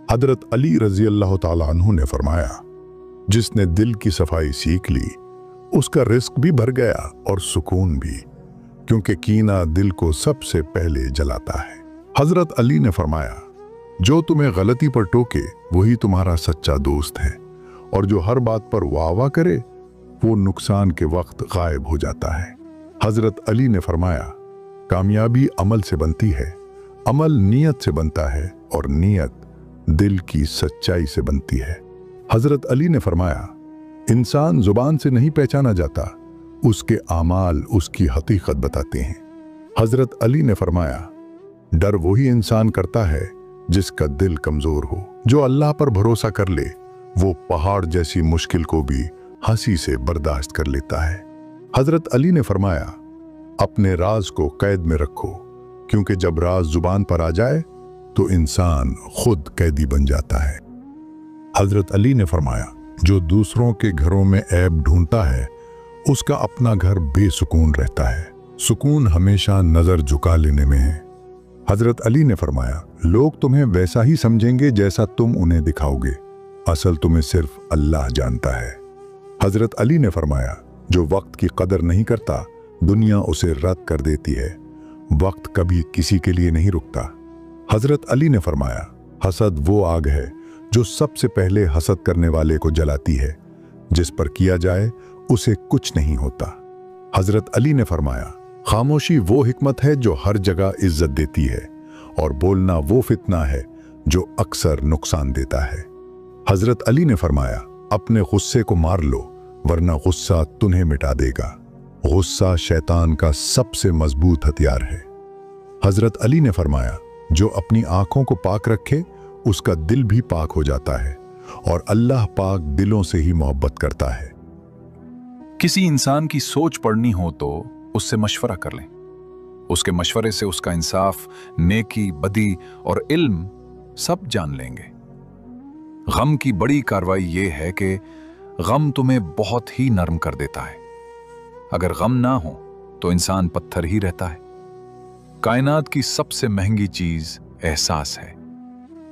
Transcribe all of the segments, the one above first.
हजरत अली रजी अल्लाह ताला अन्हु ने फरमाया, जिसने दिल की सफाई सीख ली उसका रिस्क भी भर गया और सुकून भी, क्योंकि कीना दिल को सबसे पहले जलाता है। हजरत अली ने फरमाया, जो तुम्हें गलती पर टोके वही तुम्हारा सच्चा दोस्त है, और जो हर बात पर वाह वाह करे वो नुकसान के वक्त गायब हो जाता है। हजरत अली ने फरमाया, कामयाबी अमल से बनती है, अमल नीयत से बनता है, और नीयत दिल की सच्चाई से बनती है। हजरत अली ने फरमाया, इंसान जुबान से नहीं पहचाना जाता, उसके आमाल उसकी हकीकत बताते हैं। हजरत अली ने फरमाया, डर वही इंसान करता है जिसका दिल कमजोर हो, जो अल्लाह पर भरोसा कर ले वो पहाड़ जैसी मुश्किल को भी हंसी से बर्दाश्त कर लेता है। हजरत अली ने फरमाया, अपने राज को कैद में रखो, क्योंकि जब राज जुबान पर आ जाए तो इंसान खुद कैदी बन जाता है। हजरत अली ने फरमाया, जो दूसरों के घरों में ऐब ढूंढता है उसका अपना घर बेसुकून रहता है, सुकून हमेशा नजर झुका लेने में है। हजरत अली ने फरमाया, लोग तुम्हें वैसा ही समझेंगे जैसा तुम उन्हें दिखाओगे, असल तुम्हें सिर्फ अल्लाह जानता है। हजरत अली ने फरमाया, जो वक्त की कदर नहीं करता दुनिया उसे रद्द कर देती है, वक्त कभी किसी के लिए नहीं रुकता। हजरत अली ने फरमाया, हसद वो आग है जो सबसे पहले हसद करने वाले को जलाती है, जिस पर किया जाए उसे कुछ नहीं होता। हजरत अली ने फरमाया, खामोशी वो हिकमत है जो हर जगह इज्जत देती है, और बोलना वो फितना है जो अक्सर नुकसान देता है। हजरत अली ने फरमाया, अपने गुस्से को मार लो वरना गुस्सा तुम्हें मिटा देगा। गुस्सा शैतान का सबसे मजबूत हथियार है। हजरत अली ने फरमाया, जो अपनी आंखों को पाक रखे उसका दिल भी पाक हो जाता है, और अल्लाह पाक दिलों से ही मोहब्बत करता है। किसी इंसान की सोच पढ़नी हो तो उससे मशवरा कर लें, उसके मशवरे से उसका इंसाफ, नेकी, बदी और इल्म सब जान लेंगे। गम की बड़ी कार्रवाई यह है कि गम तुम्हें बहुत ही नरम कर देता है। अगर गम ना हो तो इंसान पत्थर ही रहता है। कायनात की सबसे महंगी चीज एहसास है,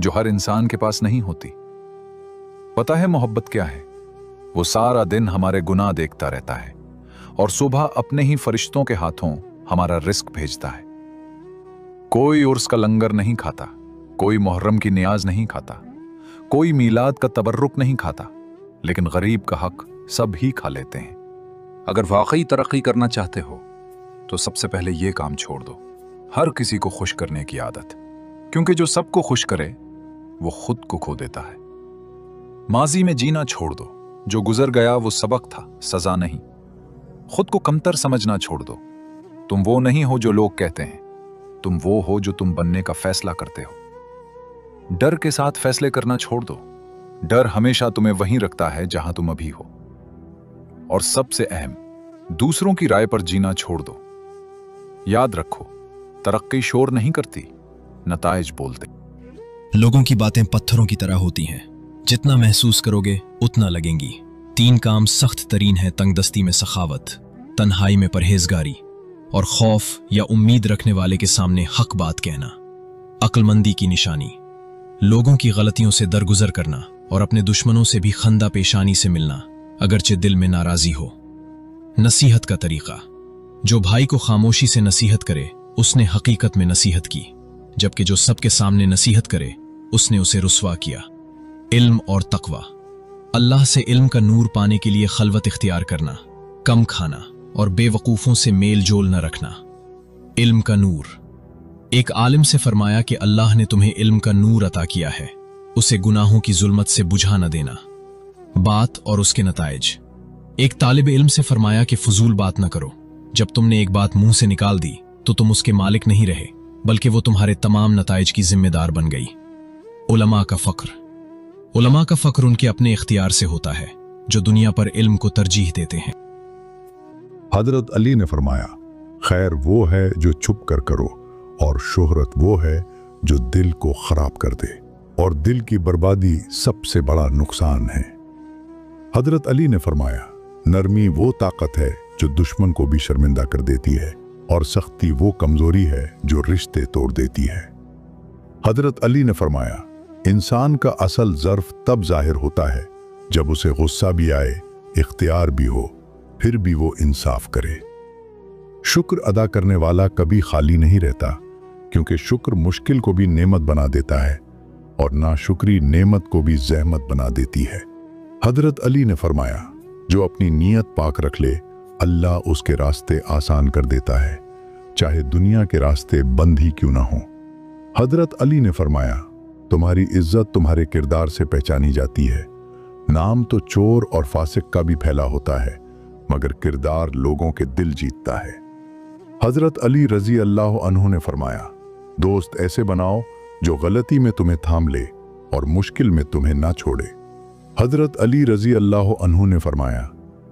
जो हर इंसान के पास नहीं होती। पता है मोहब्बत क्या है? वो सारा दिन हमारे गुनाह देखता रहता है और सुबह अपने ही फरिश्तों के हाथों हमारा रिस्क भेजता है। कोई उर्स का लंगर नहीं खाता, कोई मुहर्रम की नियाज नहीं खाता, कोई मीलाद का तबर्रुक नहीं खाता, लेकिन गरीब का हक सब ही खा लेते हैं। अगर वाकई तरक्की करना चाहते हो तो सबसे पहले ये काम छोड़ दो, हर किसी को खुश करने की आदत, क्योंकि जो सबको खुश करे वो खुद को खो देता है। माजी में जीना छोड़ दो, जो गुजर गया वो सबक था, सजा नहीं। खुद को कमतर समझना छोड़ दो, तुम वो नहीं हो जो लोग कहते हैं, तुम वो हो जो तुम बनने का फैसला करते हो। डर के साथ फैसले करना छोड़ दो, डर हमेशा तुम्हें वहीं रखता है जहां तुम अभी हो। और सबसे अहम, दूसरों की राय पर जीना छोड़ दो। याद रखो, तरक्की शोर नहीं करती, नताइज बोलते। लोगों की बातें पत्थरों की तरह होती हैं, जितना महसूस करोगे उतना लगेंगी। 3 काम सख्त तरीन है तंगदस्ती में सखावत, तन्हाई में परहेजगारी, और खौफ या उम्मीद रखने वाले के सामने हक बात कहना। अक्लमंदी की निशानी, लोगों की गलतियों से दरगुजर करना और अपने दुश्मनों से भी खंदा पेशानी से मिलना, अगरचे दिल में नाराजी हो। नसीहत का तरीका, जो भाई को खामोशी से नसीहत करे उसने हकीकत में नसीहत की, जबकि जो सबके सामने नसीहत करे उसने उसे रुस्वा किया। इल्म और तकवा, अल्लाह से इल्म का नूर पाने के लिए खलवत इख्तियार करना, कम खाना और बेवकूफ़ों से मेल जोल न रखना। इल्म का नूर, एक आलिम से फरमाया कि अल्लाह ने तुम्हें इल्म का नूर अता किया है, उसे गुनाहों की जुल्मत से बुझा न देना। बात और उसके नताइज, एक तालिब इल्म से फरमाया कि फजूल बात न करो, जब तुमने एक बात मुंह से निकाल दी तो तुम उसके मालिक नहीं रहे, बल्कि वो तुम्हारे तमाम नताइज की जिम्मेदार बन गई। उलमा का फ़क्र, उलमा का फ़क्र उनके अपने इख्तियार से होता है जो दुनिया पर इल्म को तरजीह देते हैं। हजरत अली ने फरमाया, खैर वो है जो छुप कर करो, और शोहरत वो है जो दिल को खराब कर दे, और दिल की बर्बादी सबसे बड़ा नुकसान है। हजरत अली ने फरमाया, नरमी वो ताकत है जो दुश्मन को भी शर्मिंदा कर देती है, और सख्ती वो कमजोरी है जो रिश्ते तोड़ देती है। हजरत अली ने फरमाया, इंसान का असल ज़र्फ तब जाहिर होता है जब उसे गुस्सा भी आए, इख्तियार भी हो, फिर भी वो इंसाफ करे। शुक्र अदा करने वाला कभी खाली नहीं रहता, क्योंकि शुक्र मुश्किल को भी नेमत बना देता है और नाशुक्री नेमत को भी ज़हमत बना देती है। हजरत अली ने फरमाया, जो अपनी नीयत पाक रख ले, अल्लाह उसके रास्ते आसान कर देता है, चाहे दुनिया के रास्ते बंद ही क्यों ना हो। हजरत अली ने फरमाया, तुम्हारी इज्जत तुम्हारे किरदार से पहचानी जाती है। नाम तो चोर और फासिक का भी फैला होता है, मगर किरदार लोगों के दिल जीतता है। हजरत अली रजी अल्लाह अन्हु ने फरमाया, दोस्त ऐसे बनाओ जो गलती में तुम्हें थाम ले और मुश्किल में तुम्हें ना छोड़े। हजरत अली रजी अल्लाह अन्हु ने फरमाया,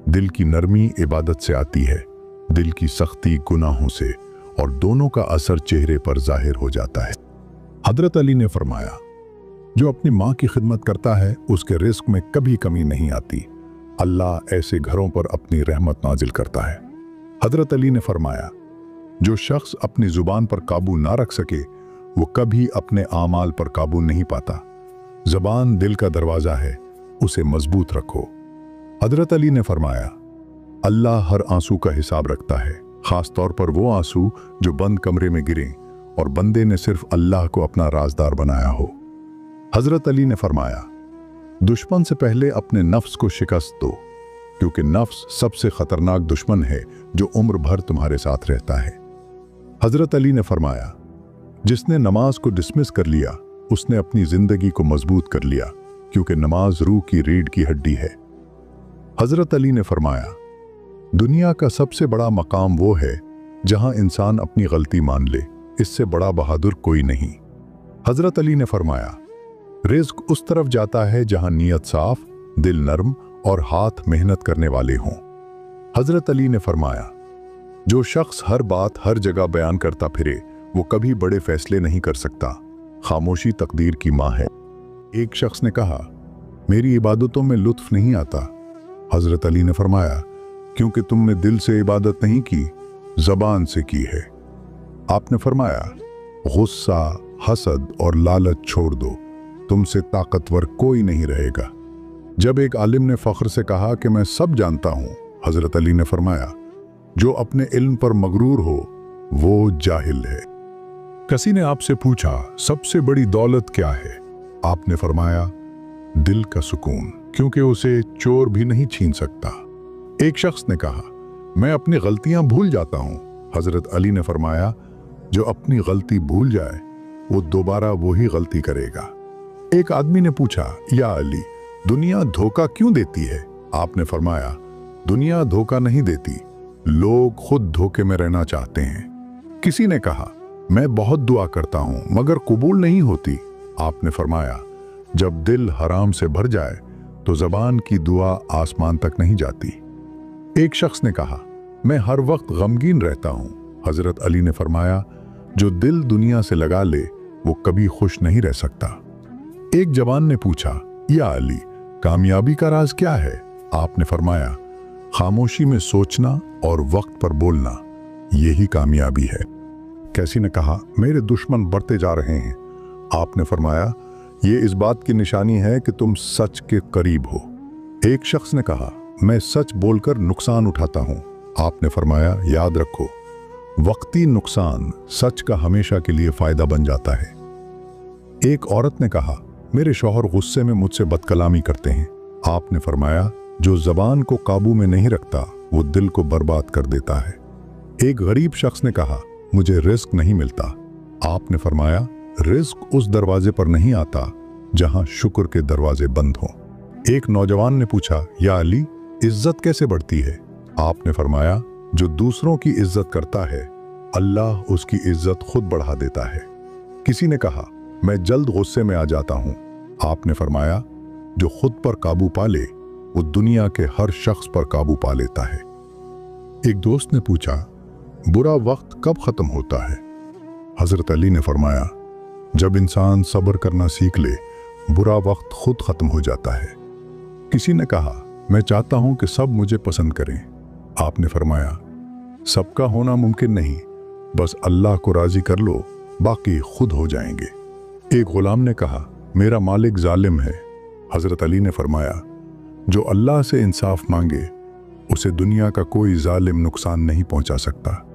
दिल की नरमी इबादत से आती है, दिल की सख्ती गुनाहों से, और दोनों का असर चेहरे पर जाहिर हो जाता है। हजरत अली ने फरमाया, जो अपनी माँ की खिदमत करता है उसके रिस्क में कभी कमी नहीं आती। अल्लाह ऐसे घरों पर अपनी रहमत नाजिल करता है। हजरत अली ने फरमाया, जो शख्स अपनी जुबान पर काबू ना रख सके वो कभी अपने आमाल पर काबू नहीं पाता। जबान दिल का दरवाजा है, उसे मजबूत रखो। हजरत अली ने फरमाया, अल्लाह हर आंसू का हिसाब रखता है, खास तौर पर वो आंसू जो बंद कमरे में गिरे और बंदे ने सिर्फ अल्लाह को अपना राजदार बनाया हो। हजरत अली ने फरमाया, दुश्मन से पहले अपने नफ्स को शिकस्त दो, क्योंकि नफ्स सबसे खतरनाक दुश्मन है जो उम्र भर तुम्हारे साथ रहता है। हजरत अली ने फरमाया, जिसने नमाज को डिसमिस कर लिया उसने अपनी जिंदगी को मजबूत कर लिया, क्योंकि नमाज रूह की रीढ़ की हड्डी है। हजरत अली ने फरमाया, दुनिया का सबसे बड़ा मकाम वो है जहां इंसान अपनी गलती मान ले, इससे बड़ा बहादुर कोई नहीं। हजरत अली ने फरमाया, रिज़्क उस तरफ जाता है जहां नीयत साफ, दिल नर्म और हाथ मेहनत करने वाले हों। हजरत अली ने फरमाया, जो शख्स हर बात हर जगह बयान करता फिरे वो कभी बड़े फैसले नहीं कर सकता। खामोशी तकदीर की माँ है। एक शख्स ने कहा, मेरी इबादतों में लुत्फ नहीं आता। हजरत अली ने फरमाया, क्योंकि तुमने दिल से इबादत नहीं की, जबान से की है। आपने फरमाया, गुस्सा, हसद और लालच छोड़ दो, तुमसे ताकतवर कोई नहीं रहेगा। जब एक आलिम ने फख्र से कहा कि मैं सब जानता हूं, हजरत अली ने फरमाया, जो अपने इल्म पर मगरूर हो वो जाहिल है। किसी ने आपसे पूछा, सबसे बड़ी दौलत क्या है? आपने फरमाया, दिल का सुकून, क्योंकि उसे चोर भी नहीं छीन सकता। एक शख्स ने कहा, मैं अपनी गलतियां भूल जाता हूं। हजरत अली ने फरमाया, जो अपनी गलती भूल जाए वो दोबारा वही गलती करेगा। एक आदमी ने पूछा, या अली, दुनिया धोखा क्यों देती है? आपने फरमाया, दुनिया धोखा नहीं देती, लोग खुद धोखे में रहना चाहते हैं। किसी ने कहा, मैं बहुत दुआ करता हूं मगर कबूल नहीं होती। आपने फरमाया, जब दिल हराम से भर जाए तो जबान की दुआ आसमान तक नहीं जाती। एक शख्स ने कहा, मैं हर वक्त गमगीन रहता हूं। हजरत अली ने फरमाया, जो दिल दुनिया से लगा ले वो कभी खुश नहीं रह सकता। एक जवान ने पूछा, या अली, कामयाबी का राज क्या है? आपने फरमाया, खामोशी में सोचना और वक्त पर बोलना, यही कामयाबी है। कैसी ने कहा, मेरे दुश्मन बढ़ते जा रहे हैं। आपने फरमाया, ये इस बात की निशानी है कि तुम सच के करीब हो। एक शख्स ने कहा, मैं सच बोलकर नुकसान उठाता हूं। आपने फरमाया, याद रखो, वक्ती नुकसान सच का हमेशा के लिए फायदा बन जाता है। एक औरत ने कहा, मेरे शौहर गुस्से में मुझसे बदकलामी करते हैं। आपने फरमाया, जो जबान को काबू में नहीं रखता वो दिल को बर्बाद कर देता है। एक गरीब शख्स ने कहा, मुझे रिस्क नहीं मिलता। आपने फरमाया, रिस्क उस दरवाजे पर नहीं आता जहां शुक्र के दरवाजे बंद हों। एक नौजवान ने पूछा, या अली, इज्जत कैसे बढ़ती है? आपने फरमाया, जो दूसरों की इज्जत करता है अल्लाह उसकी इज्जत खुद बढ़ा देता है। किसी ने कहा, मैं जल्द गुस्से में आ जाता हूं। आपने फरमाया, जो खुद पर काबू पा ले वो दुनिया के हर शख्स पर काबू पा लेता है। एक दोस्त ने पूछा, बुरा वक्त कब खत्म होता है? हजरत अली ने फरमाया, जब इंसान सब्र करना सीख ले बुरा वक्त खुद खत्म हो जाता है। किसी ने कहा, मैं चाहता हूं कि सब मुझे पसंद करें। आपने फरमाया, सबका होना मुमकिन नहीं, बस अल्लाह को राजी कर लो, बाकी खुद हो जाएंगे। एक गुलाम ने कहा, मेरा मालिक जालिम है। हजरत अली ने फरमाया, जो अल्लाह से इंसाफ मांगे उसे दुनिया का कोई जालिम नुकसान नहीं पहुंचा सकता।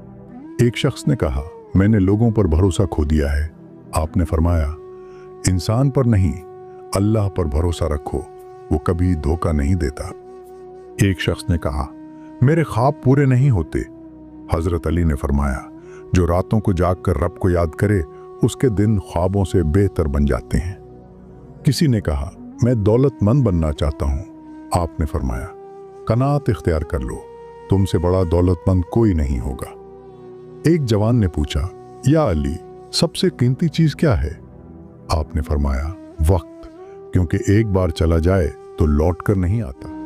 एक शख्स ने कहा, मैंने लोगों पर भरोसा खो दिया है। आपने फरमाया, इंसान पर नहीं, अल्लाह पर भरोसा रखो, वो कभी धोखा नहीं देता। एक शख्स ने कहा, मेरे ख्वाब पूरे नहीं होते। हजरत अली ने फरमाया, जो रातों को जागकर रब को याद करे उसके दिन ख्वाबों से बेहतर बन जाते हैं। किसी ने कहा, मैं दौलतमंद बनना चाहता हूं। आपने फरमाया, कनात इख्तियार कर लो, तुमसे बड़ा दौलतमंद कोई नहीं होगा। एक जवान ने पूछा, या अली, सबसे कीमती चीज क्या है? आपने फरमाया, वक्त, क्योंकि एक बार चला जाए तो लौट कर नहीं आता।